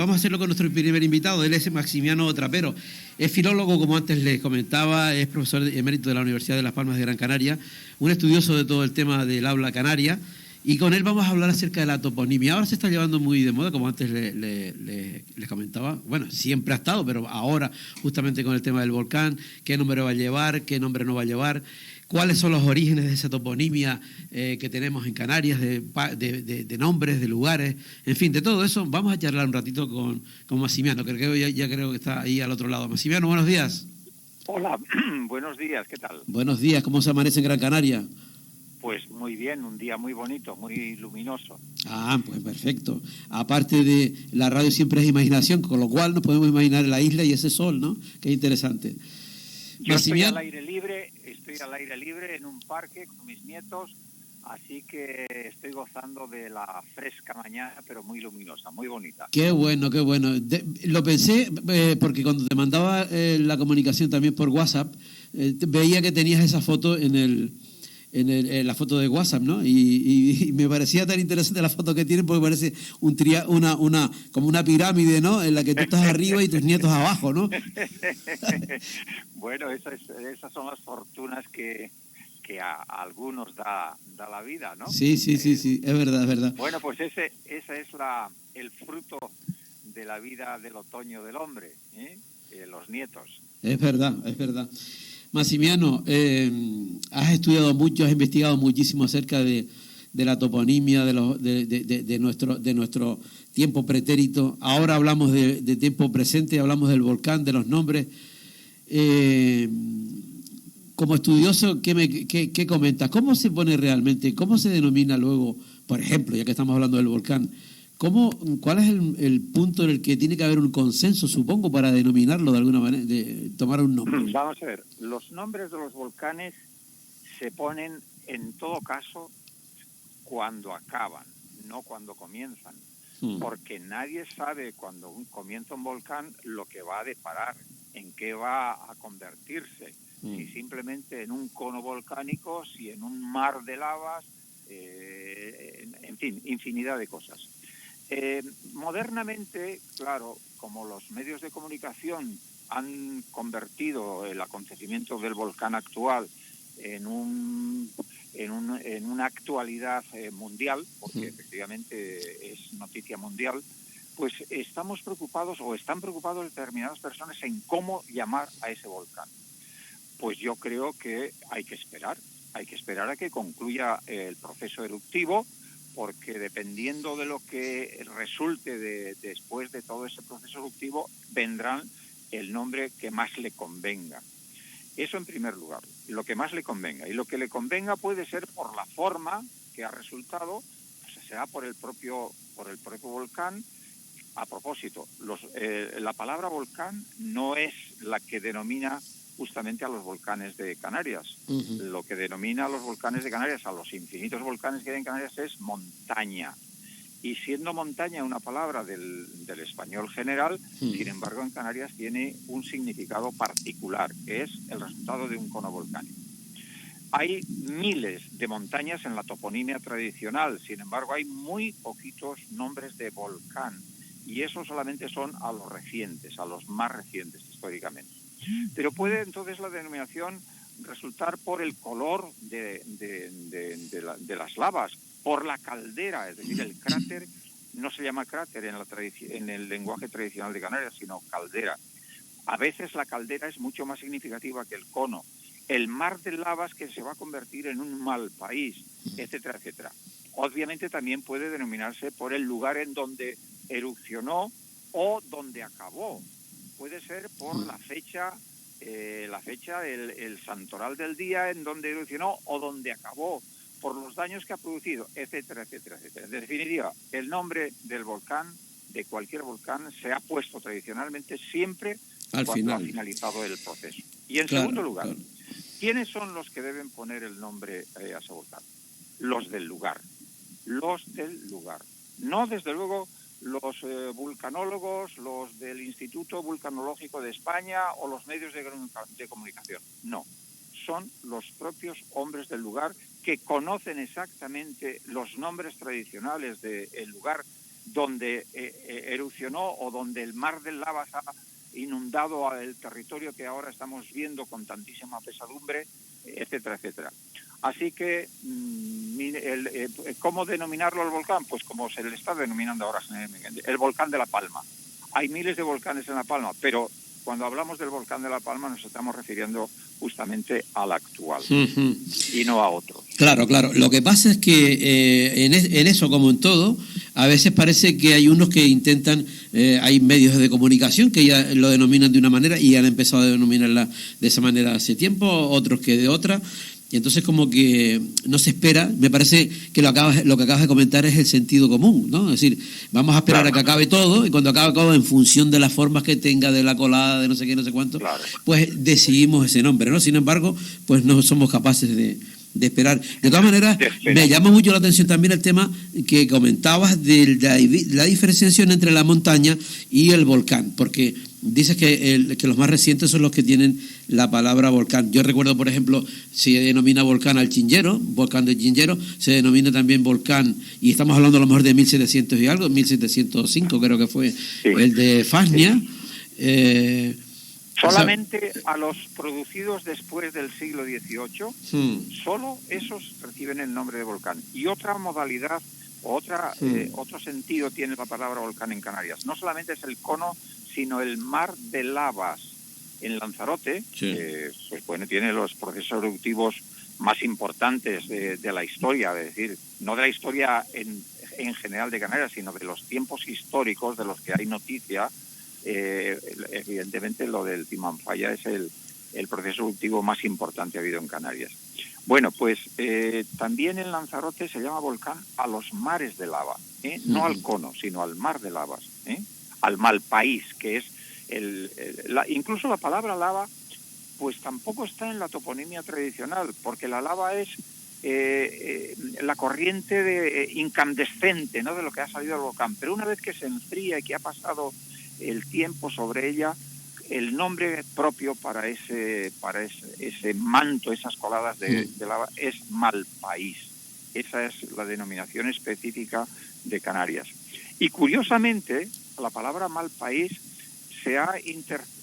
vamos a hacerlo con nuestro primer invitado. Él es Maximiano Trapero. Es filólogo, como antes les comentaba, es profesor emérito de la Universidad de Las Palmas de Gran Canaria, un estudioso de todo el tema del habla canaria, y con él vamos a hablar acerca de la toponimia. Ahora se está llevando muy de moda, como antes les comentaba. Bueno, siempre ha estado, pero ahora justamente con el tema del volcán, qué nombre va a llevar, qué nombre no va a llevar, cuáles son los orígenes de esa toponimia que tenemos en Canarias, de nombres, de lugares, en fin, de todo eso. Vamos a charlar un ratito con Maximiano, que ya creo que está ahí al otro lado. Maximiano, buenos días. Hola, buenos días, ¿qué tal? Buenos días, ¿cómo se amanece en Gran Canaria? Pues muy bien, un día muy bonito, muy luminoso. Ah, pues perfecto. Aparte de la radio siempre es imaginación, con lo cual nos podemos imaginar la isla y ese sol, ¿no? Qué interesante. Yo estoy al aire libre en un parque con mis nietos, así que estoy gozando de la fresca mañana, pero muy luminosa, muy bonita. Qué bueno, qué bueno. Lo pensé porque cuando te mandaba la comunicación también por WhatsApp, veía que tenías esa foto en la foto de WhatsApp, ¿no? Y me parecía tan interesante la foto que tienen porque parece como una pirámide, ¿no? En la que tú estás arriba y tus nietos abajo, ¿no? Bueno, esas son las fortunas que a algunos da la vida, ¿no? Sí, es verdad, es verdad. Bueno, pues ese es el fruto de la vida del otoño del hombre, los nietos. Es verdad, es verdad. Maximiano, has estudiado mucho, has investigado muchísimo acerca de la toponimia de nuestro tiempo pretérito. Ahora hablamos de tiempo presente, hablamos del volcán, de los nombres. Como estudioso, ¿qué comentas? ¿Cómo se pone realmente? ¿Cómo se denomina luego, por ejemplo, ya que estamos hablando del volcán? ¿Cuál es el punto en el que tiene que haber un consenso, supongo, para denominarlo de alguna manera, de tomar un nombre? Vamos a ver, los nombres de los volcanes se ponen, en todo caso, cuando acaban, no cuando comienzan. Porque nadie sabe cuando comienza un volcán lo que va a deparar, en qué va a convertirse. Si simplemente en un cono volcánico, si en un mar de lavas, en fin, infinidad de cosas. Modernamente, claro, como los medios de comunicación han convertido el acontecimiento del volcán actual en una actualidad mundial, porque efectivamente es noticia mundial, pues estamos preocupados o están preocupados determinadas personas en cómo llamar a ese volcán. Pues yo creo que hay que esperar a que concluya el proceso eruptivo, porque dependiendo de lo que resulte después de todo ese proceso eruptivo, vendrán el nombre que más le convenga. Eso en primer lugar, lo que más le convenga. Y lo que le convenga puede ser por la forma que ha resultado, pues será por el propio volcán. A propósito, la palabra volcán no es la que denomina justamente a los volcanes de Canarias. Lo que denomina a los volcanes de Canarias, a los infinitos volcanes que hay en Canarias, es montaña. Y siendo montaña una palabra del español general, sin embargo en Canarias tiene un significado particular, que es el resultado de un cono volcánico. Hay miles de montañas en la toponimia tradicional, sin embargo hay muy poquitos nombres de volcán, y eso solamente son a los recientes, a los más recientes históricamente. Pero puede entonces la denominación resultar por el color de las lavas, por la caldera, es decir, el cráter no se llama cráter en el lenguaje tradicional de Canarias, sino caldera. A veces la caldera es mucho más significativa que el cono. El mar de lavas que se va a convertir en un mal país, etcétera, etcétera. Obviamente también puede denominarse por el lugar en donde erupcionó o donde acabó. Puede ser por la fecha, el santoral del día en donde erupcionó o donde acabó, por los daños que ha producido, etcétera, etcétera, etcétera. En definitiva, el nombre del volcán, de cualquier volcán, se ha puesto tradicionalmente siempre cuando ha finalizado el proceso. Y en segundo lugar, ¿quiénes son los que deben poner el nombre a ese volcán? Los del lugar. No, desde luego, los vulcanólogos, los del Instituto Vulcanológico de España o los medios de comunicación. No, son los propios hombres del lugar que conocen exactamente los nombres tradicionales del lugar donde erupcionó o donde el mar de lavas ha inundado el territorio que ahora estamos viendo con tantísima pesadumbre, etcétera, etcétera. Así que, ¿cómo denominarlo el volcán? Pues como se le está denominando ahora, el volcán de La Palma. Hay miles de volcanes en La Palma, pero cuando hablamos del volcán de La Palma nos estamos refiriendo justamente al actual y no a otros. Claro, claro. Lo que pasa es que en eso, como en todo, a veces parece que hay unos que intentan, hay medios de comunicación que ya lo denominan de una manera y han empezado a denominarla de esa manera hace tiempo, otros que de otra. Y entonces como que no se espera, me parece que lo que acabas de comentar es el sentido común, ¿no? Es decir, vamos a esperar a que acabe todo, y cuando acabe todo, en función de las formas que tenga, de la colada, de no sé qué, no sé cuánto, pues decidimos ese nombre, ¿no? Sin embargo, pues no somos capaces de esperar. De todas maneras, me llama mucho la atención también el tema que comentabas de la diferenciación entre la montaña y el volcán, porque dices que los más recientes son los que tienen la palabra volcán. Yo recuerdo, por ejemplo, se denomina volcán al Chinchero, volcán de Chinchero, se denomina también volcán, y estamos hablando a lo mejor de 1700 y algo, 1705 creo que fue, el de Fasnia. Solamente a los producidos después del siglo XVIII, solo esos reciben el nombre de volcán. Y otra modalidad, otro sentido tiene la palabra volcán en Canarias. No solamente es el cono, sino el mar de lavas en Lanzarote, pues bueno, tiene los procesos eruptivos más importantes de la historia, es decir, no de la historia en general de Canarias, sino de los tiempos históricos de los que hay noticia. Evidentemente lo del Timanfaya es el proceso eruptivo más importante que ha habido en Canarias. Bueno, pues también en Lanzarote se llama volcán a los mares de lava, no al cono, sino al mar de lavas, al Malpaís, que es incluso la palabra lava, pues tampoco está en la toponimia tradicional, porque la lava es la corriente incandescente, ¿no?, de lo que ha salido del volcán. Pero una vez que se enfría y que ha pasado el tiempo sobre ella, el nombre propio para ese manto, esas coladas de lava, es Malpaís. Esa es la denominación específica de Canarias. Y curiosamente, la palabra Malpaís se ha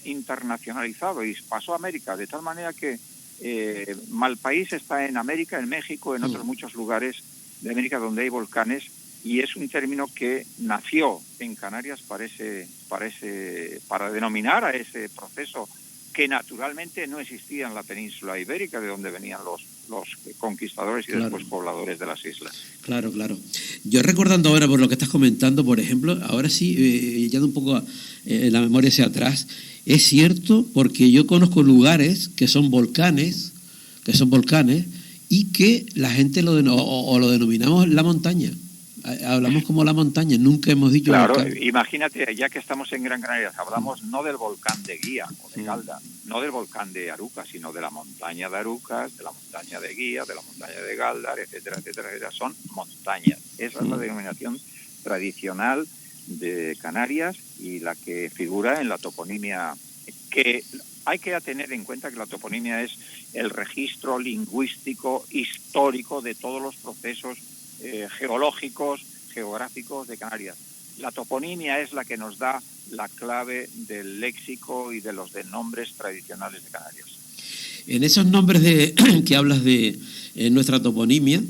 internacionalizado y pasó a América, de tal manera que Malpaís está en América, en México, en otros muchos lugares de América donde hay volcanes, y es un término que nació en Canarias para denominar a ese proceso que naturalmente no existía en la península ibérica, de donde venían los conquistadores y después pobladores de las islas. Claro, claro. Yo recordando ahora por lo que estás comentando, por ejemplo, ahora sí, yendo un poco la memoria hacia atrás, es cierto, porque yo conozco lugares que son volcanes, y que la gente lo denominamos la montaña. Hablamos como la montaña, nunca hemos dicho volcán. Imagínate, ya que estamos en Gran Canaria, hablamos no del volcán de Guía o de Galda, no del volcán de Arucas, sino de la montaña de Arucas, de la montaña de Guía, de la montaña de Galdar, etcétera, etcétera, etcétera. Son montañas. Esa es la denominación tradicional de Canarias y la que figura en la toponimia, que hay que tener en cuenta que la toponimia es el registro lingüístico histórico de todos los procesos geológicos, geográficos de Canarias. La toponimia es la que nos da la clave del léxico y de los nombres tradicionales de Canarias. En esos nombres que hablas de nuestra toponimia,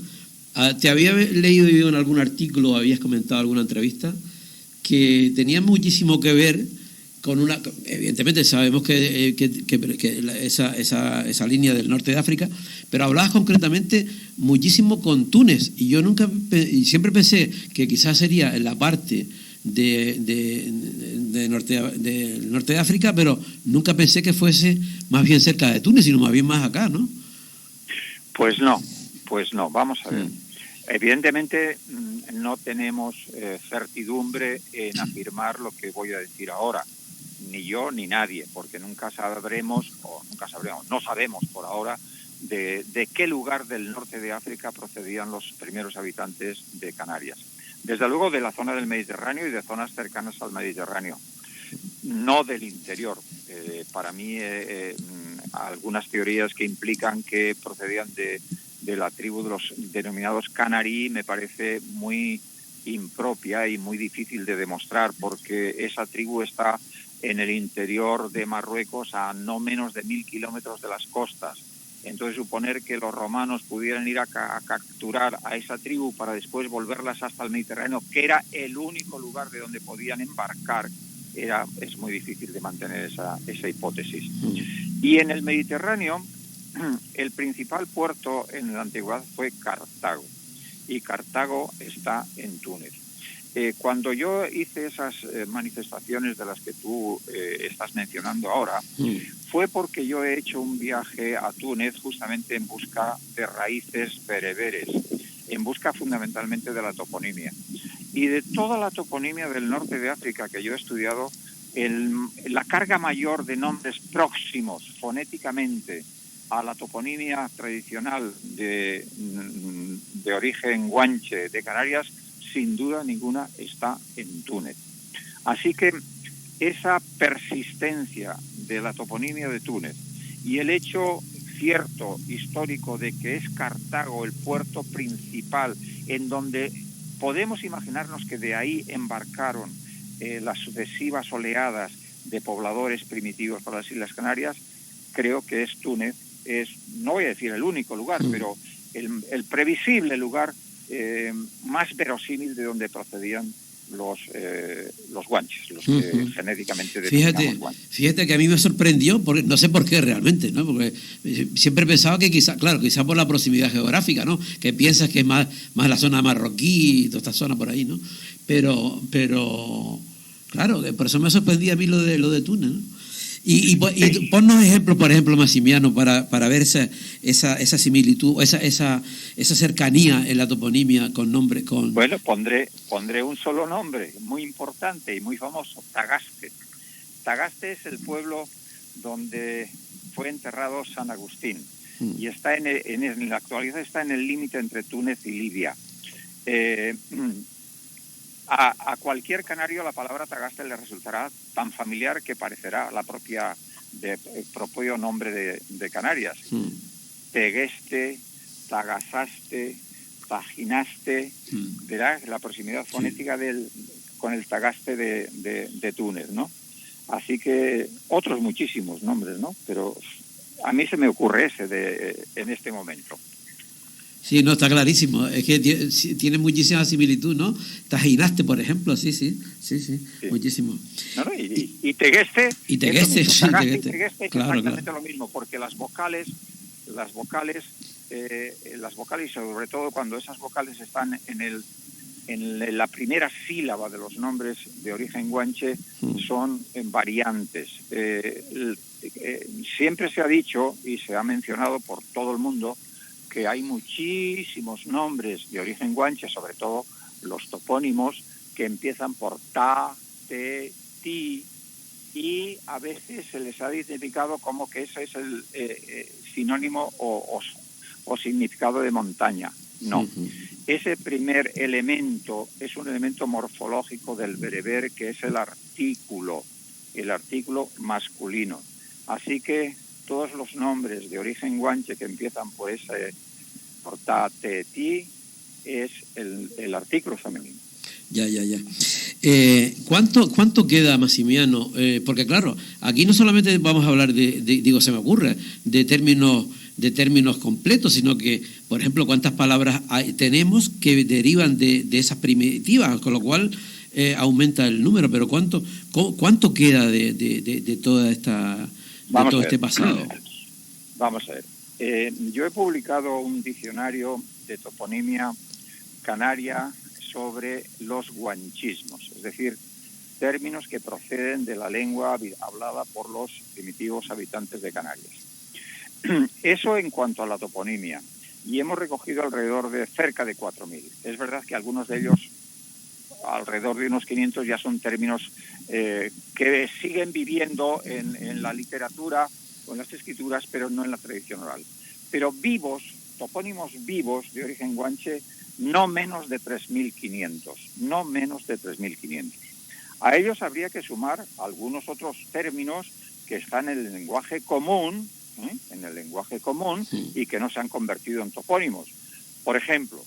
te había leído yo en algún artículo, habías comentado en alguna entrevista, que tenía muchísimo que ver con evidentemente sabemos que esa línea del norte de África, pero hablabas concretamente muchísimo con Túnez, y yo siempre pensé que quizás sería en la parte del norte de África, pero nunca pensé que fuese más bien cerca de Túnez, sino más bien más acá, ¿no? Pues no, vamos a ver. Evidentemente no tenemos certidumbre en afirmar lo que voy a decir ahora, ni yo ni nadie, porque no sabemos por ahora de qué lugar del norte de África procedían los primeros habitantes de Canarias. Desde luego de la zona del Mediterráneo y de zonas cercanas al Mediterráneo, no del interior. Para mí, algunas teorías que implican que procedían de la tribu de los denominados canarí me parece muy impropia y muy difícil de demostrar, porque esa tribu está en el interior de Marruecos a no menos de 1000 kilómetros de las costas. Entonces, suponer que los romanos pudieran ir a capturar a esa tribu para después volverlas hasta el Mediterráneo, que era el único lugar de donde podían embarcar, es muy difícil de mantener esa hipótesis. Y en el Mediterráneo, el principal puerto en la antigüedad fue Cartago, y Cartago está en Túnez. Cuando yo hice esas manifestaciones de las que tú estás mencionando ahora, fue porque yo he hecho un viaje a Túnez justamente en busca de raíces bereberes, en busca fundamentalmente de la toponimia. Y de toda la toponimia del norte de África que yo he estudiado, la carga mayor de nombres próximos fonéticamente a la toponimia tradicional de origen guanche de Canarias, sin duda ninguna está en Túnez. Así que esa persistencia de la toponimia de Túnez y el hecho cierto, histórico, de que es Cartago el puerto principal, en donde podemos imaginarnos que de ahí embarcaron las sucesivas oleadas de pobladores primitivos para las Islas Canarias, creo que es Túnez, no voy a decir el único lugar, pero el previsible lugar más verosímil de donde procedían los guanches, los que genéticamente denominamos guanches. Fíjate que a mí me sorprendió, porque no sé por qué realmente, ¿no? Porque siempre he pensado que quizá por la proximidad geográfica, ¿no? Que piensas que es más la zona marroquí y toda esta zona por ahí, ¿no? Pero claro, por eso me sorprendía a mí lo de Túnez, ¿no? Y ponnos ejemplos, por ejemplo, Maximiano, para ver esa similitud, esa cercanía en la toponimia con nombre. Bueno, pondré un solo nombre muy importante y muy famoso: Tagaste. Tagaste es el pueblo donde fue enterrado San Agustín, y está en la actualidad está en el límite entre Túnez y Libia. A cualquier canario la palabra Tagaste le resultará tan familiar que parecerá el propio nombre de Canarias. Tegueste, Tagasaste, Paginaste, verás la proximidad fonética con el Tagaste de Túnez, ¿no? Así que otros muchísimos nombres, ¿no? Pero a mí se me ocurre ese en este momento. Sí, no, está clarísimo. Es que tiene muchísima similitud, ¿no? Tajinaste, por ejemplo, sí, muchísimo. No, y Tegueste. Y Tegueste, sí, Tegueste. Es claro, exactamente lo mismo, porque las vocales, y sobre todo cuando esas vocales están en la primera sílaba de los nombres de origen guanche, son variantes. Siempre se ha dicho y se ha mencionado por todo el mundo que hay muchísimos nombres de origen guanche, sobre todo los topónimos, que empiezan por ta, te, ti, y a veces se les ha identificado como que ese es el sinónimo o significado de montaña. No. Ese primer elemento es un elemento morfológico del bereber, que es el artículo masculino. Así que todos los nombres de origen guanche que empiezan por ta, te, ti, es el artículo femenino. Ya. ¿Cuánto queda, Maximiano? Porque claro, aquí no solamente vamos a hablar se me ocurre, de términos completos, sino que, por ejemplo, cuántas palabras tenemos que derivan de esas primitivas, con lo cual aumenta el número. Pero ¿cuánto queda de toda este pasado? Vamos a ver. Yo he publicado un diccionario de toponimia canaria sobre los guanchismos, es decir, términos que proceden de la lengua hablada por los primitivos habitantes de Canarias. Eso en cuanto a la toponimia, y hemos recogido alrededor de cerca de 4.000. Es verdad que algunos de ellos, alrededor de unos 500, ya son términos que siguen viviendo en la literatura o en las escrituras, pero no en la tradición oral. Pero topónimos vivos de origen guanche, no menos de 3.500. A ellos habría que sumar algunos otros términos que están en el lenguaje común, y que no se han convertido en topónimos. Por ejemplo,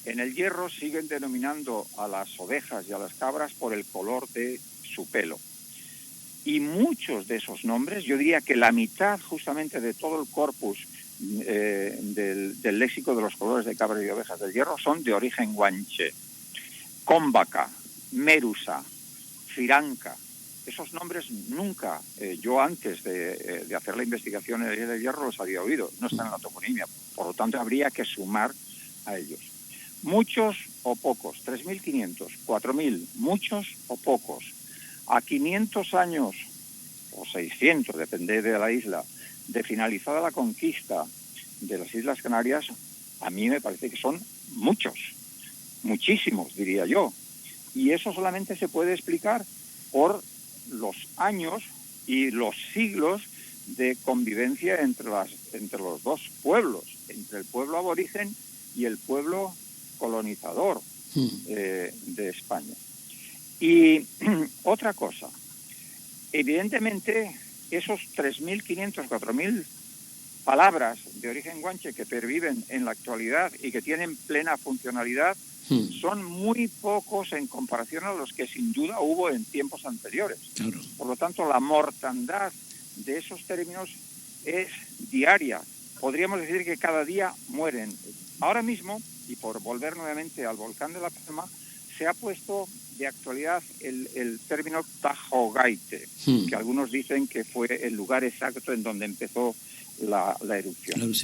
En el Hierro siguen denominando a las ovejas y a las cabras por el color de su pelo. Y muchos de esos nombres, yo diría que la mitad justamente de todo el corpus del léxico de los colores de cabras y ovejas del Hierro son de origen guanche. Cómbaca, Merusa, Firanca. Esos nombres nunca, yo antes de hacer la investigación en el del Hierro los había oído, no están en la toponimia, por lo tanto habría que sumar a ellos. Muchos o pocos, 3.500, 4.000, muchos o pocos. A 500 años, o 600, depende de la isla, de finalizada la conquista de las Islas Canarias, a mí me parece que son muchos, muchísimos, diría yo. Y eso solamente se puede explicar por los años y los siglos de convivencia entre los dos pueblos, entre el pueblo aborigen y el pueblo colonizador de España. Y otra cosa, evidentemente esos 3.500, 4.000 palabras de origen guanche que perviven en la actualidad y que tienen plena funcionalidad son muy pocos en comparación a los que sin duda hubo en tiempos anteriores. Claro. Por lo tanto, la mortandad de esos términos es diaria. Podríamos decir que cada día mueren. Ahora mismo, y por volver nuevamente al volcán de La Palma, se ha puesto de actualidad el término Tajogaite, que algunos dicen que fue el lugar exacto en donde empezó la erupción.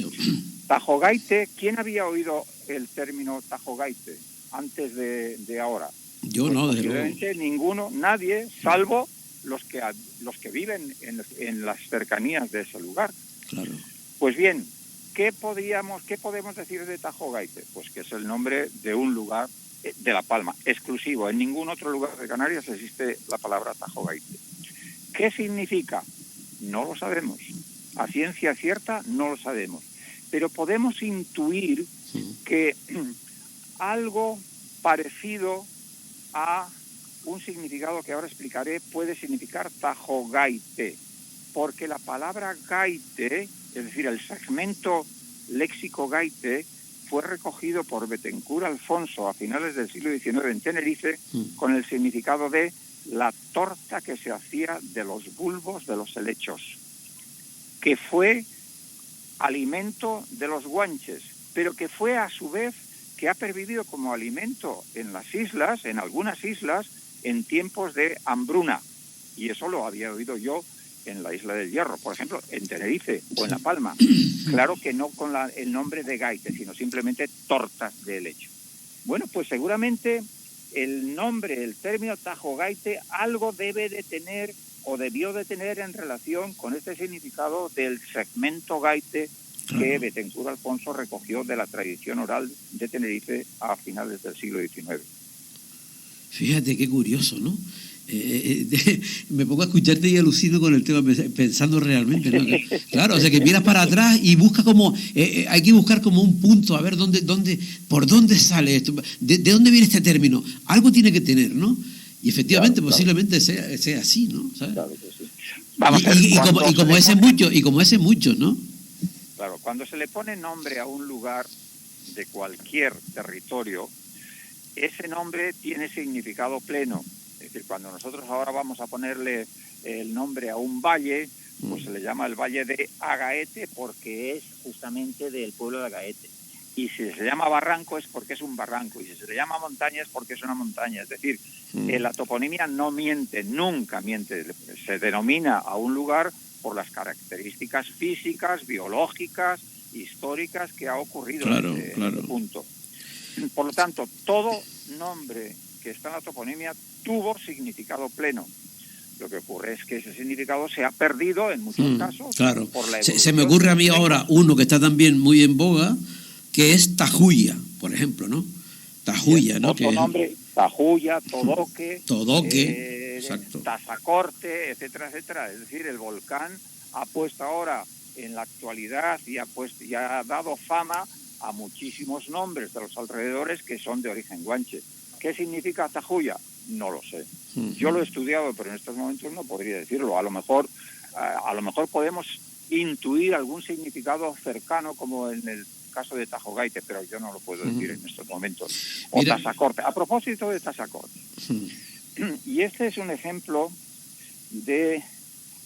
Tajogaite, ¿quién había oído el término Tajogaite antes de ahora? Yo pues no, posiblemente ninguno, nadie, salvo los que viven en las cercanías de ese lugar. Claro. Pues bien, ¿qué podemos decir de Tajogaite? Pues que es el nombre de un lugar de La Palma, exclusivo. En ningún otro lugar de Canarias existe la palabra Tajogaite. ¿Qué significa? No lo sabemos. A ciencia cierta no lo sabemos. Pero podemos intuir que algo parecido a un significado que ahora explicaré puede significar Tajogaite, porque la palabra gaite, es decir, el segmento léxico gaite, fue recogido por Betancur Alfonso a finales del siglo XIX en Tenerife con el significado de la torta que se hacía de los bulbos de los helechos, que fue alimento de los guanches, pero que fue a su vez que ha pervivido como alimento en las islas, en algunas islas, en tiempos de hambruna. Y eso lo había oído yo en la Isla del Hierro, por ejemplo, en Tenerife o en La Palma. Claro que no con el nombre de gaite, sino simplemente tortas de helecho. Bueno, pues seguramente el nombre, el término Tajogaite, algo debe de tener o debió de tener en relación con este significado del segmento gaite que Betancur Alfonso recogió de la tradición oral de Tenerife a finales del siglo XIX. Fíjate qué curioso, ¿no? Me pongo a escucharte y alucino con el tema, pensando realmente, ¿no? Claro, o sea, que miras para atrás y busca como, hay que buscar como un punto, a ver por dónde sale esto, de dónde viene este término. Algo tiene que tener, ¿no? Y efectivamente, claro, posiblemente sea así, ¿no? ¿Sabes? Claro que sí. Vamos a ver, y como ese muchos, ¿no? Claro, cuando se le pone nombre a un lugar de cualquier territorio, ese nombre tiene significado pleno. Es decir, cuando nosotros ahora vamos a ponerle el nombre a un valle, pues se le llama el Valle de Agaete porque es justamente del pueblo de Agaete. Y si se llama barranco es porque es un barranco, y si se le llama montaña es porque es una montaña. Es decir, la toponimia no miente, nunca miente. Se denomina a un lugar por las características físicas, biológicas, históricas que ha ocurrido en ese punto. Por lo tanto, todo nombre que está en la toponimia tuvo significado pleno. Lo que ocurre es que ese significado se ha perdido en muchos casos. Claro. Por la se me ocurre a mí ahora uno que está también muy en boga, que es Tajuya, por ejemplo, ¿no? Tajuya, ¿no? Otro nombre, Tajuya, Todoque, exacto. Tazacorte, etcétera, etcétera. Es decir, el volcán ha puesto ahora en la actualidad y ha dado fama a muchísimos nombres de los alrededores que son de origen guanche. ¿Qué significa Tajuya? No lo sé. Yo lo he estudiado, pero en estos momentos no podría decirlo. A lo mejor podemos intuir algún significado cercano, como en el caso de Tajogaite, pero yo no lo puedo decir en estos momentos. O Tazacorte. A propósito de Tazacorte. Y este es un ejemplo de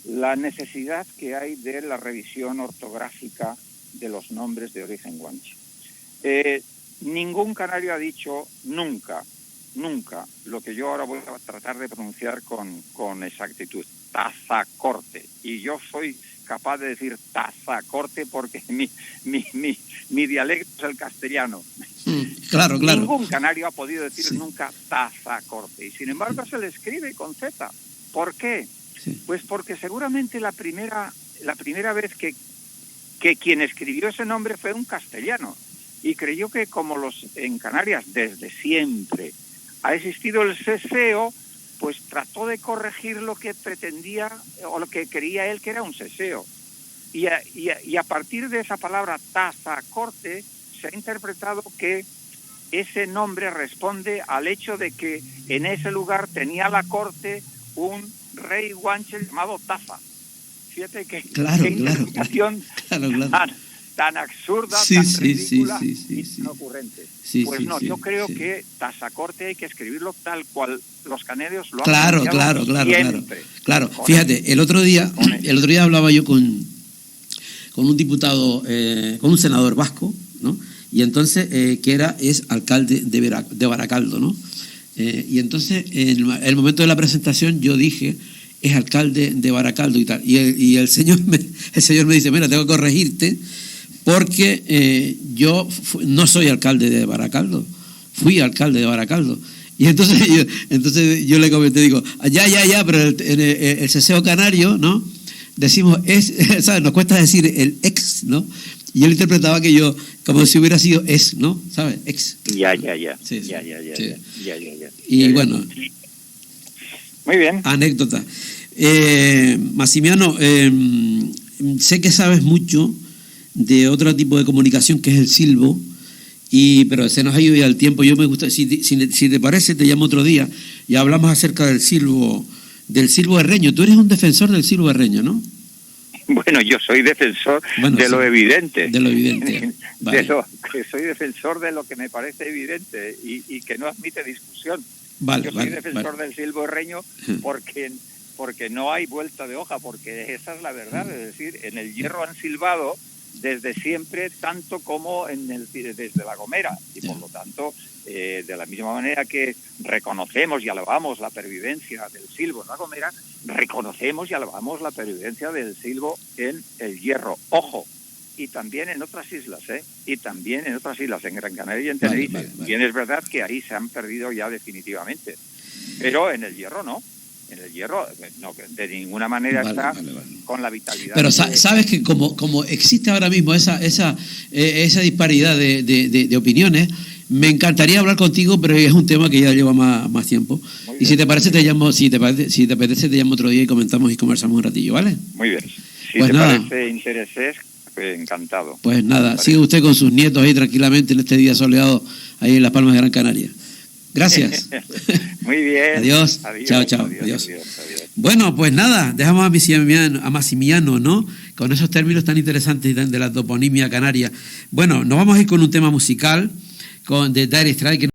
la necesidad que hay de la revisión ortográfica de los nombres de origen guanche. Ningún canario ha dicho nunca lo que yo ahora voy a tratar de pronunciar con exactitud. Tazacorte. Y yo soy capaz de decir Tazacorte porque mi dialecto es el castellano. Claro. Ningún canario ha podido decir nunca Tazacorte. Y sin embargo se le escribe con Z. ¿Por qué? Sí. Pues porque seguramente la primera vez que quien escribió ese nombre fue un castellano. Y creyó que como en Canarias desde siempre ha existido el ceseo, pues trató de corregir lo que pretendía o lo que creía él que era un ceseo. Y a partir de esa palabra Tazacorte se ha interpretado que ese nombre responde al hecho de que en ese lugar tenía la corte un rey guanche llamado Taza. Fíjate que qué interpretación tan absurda, tan ridícula y tan ocurrente. Yo creo que Tazacorte hay que escribirlo tal cual los canarios lo han pronunciado. Claro. Fíjate, el otro día hablaba yo con un diputado, con un senador vasco, ¿no? Y entonces, es alcalde de Baracaldo, ¿no? Y entonces, en el momento de la presentación, yo dije, es alcalde de Baracaldo y tal. Y el señor me dice, mira, tengo que corregirte, porque yo no soy alcalde de Baracaldo, fui alcalde de Baracaldo. Y entonces yo le comenté, digo, ya, pero el ceseo canario, ¿no? Decimos, ¿sabes? Nos cuesta decir el ex, ¿no? Y él interpretaba que yo, como si hubiera sido es, ¿no? ¿Sabes? Ex. Ya. Y bueno. Muy bien. Anécdota. Massimiano, sé que sabes mucho de otro tipo de comunicación que es el silbo, pero se nos ha ido ya el tiempo. Yo me gusta, si te parece, te llamo otro día y hablamos acerca del silbo herreño. Tú eres un defensor del silbo herreño, ¿no? Bueno, yo soy defensor de lo evidente. De lo evidente. Vale. Soy defensor de lo que me parece evidente y que no admite discusión. Yo soy defensor del silbo herreño porque no hay vuelta de hoja, porque esa es la verdad. Es decir, en el Hierro han silbado desde siempre, tanto como desde La Gomera. Y por lo tanto, de la misma manera que reconocemos y alabamos la pervivencia del silbo en La Gomera, reconocemos y alabamos la pervivencia del silbo en el Hierro. Ojo, y también en otras islas, en Gran Canaria y en Tenerife. Vale. Bien, es verdad que ahí se han perdido ya definitivamente, pero en el Hierro no. En el Hierro no, de ninguna manera está con la vitalidad. Pero sabes que como existe ahora mismo esa disparidad de opiniones, me encantaría hablar contigo, pero es un tema que ya lleva más tiempo. Y si te parece, te llamo otro día y comentamos y conversamos un ratillo, ¿vale? Muy bien. Si pues te parece intereses, encantado. Pues nada, sigue usted con sus nietos ahí tranquilamente en este día soleado ahí en Las Palmas de Gran Canaria. Gracias. Muy bien. Adiós. Chao. Adiós. Bueno, pues nada, dejamos a Massimiano, ¿no? Con esos términos tan interesantes de la toponimia canaria. Bueno, nos vamos a ir con un tema musical de Dire Straits.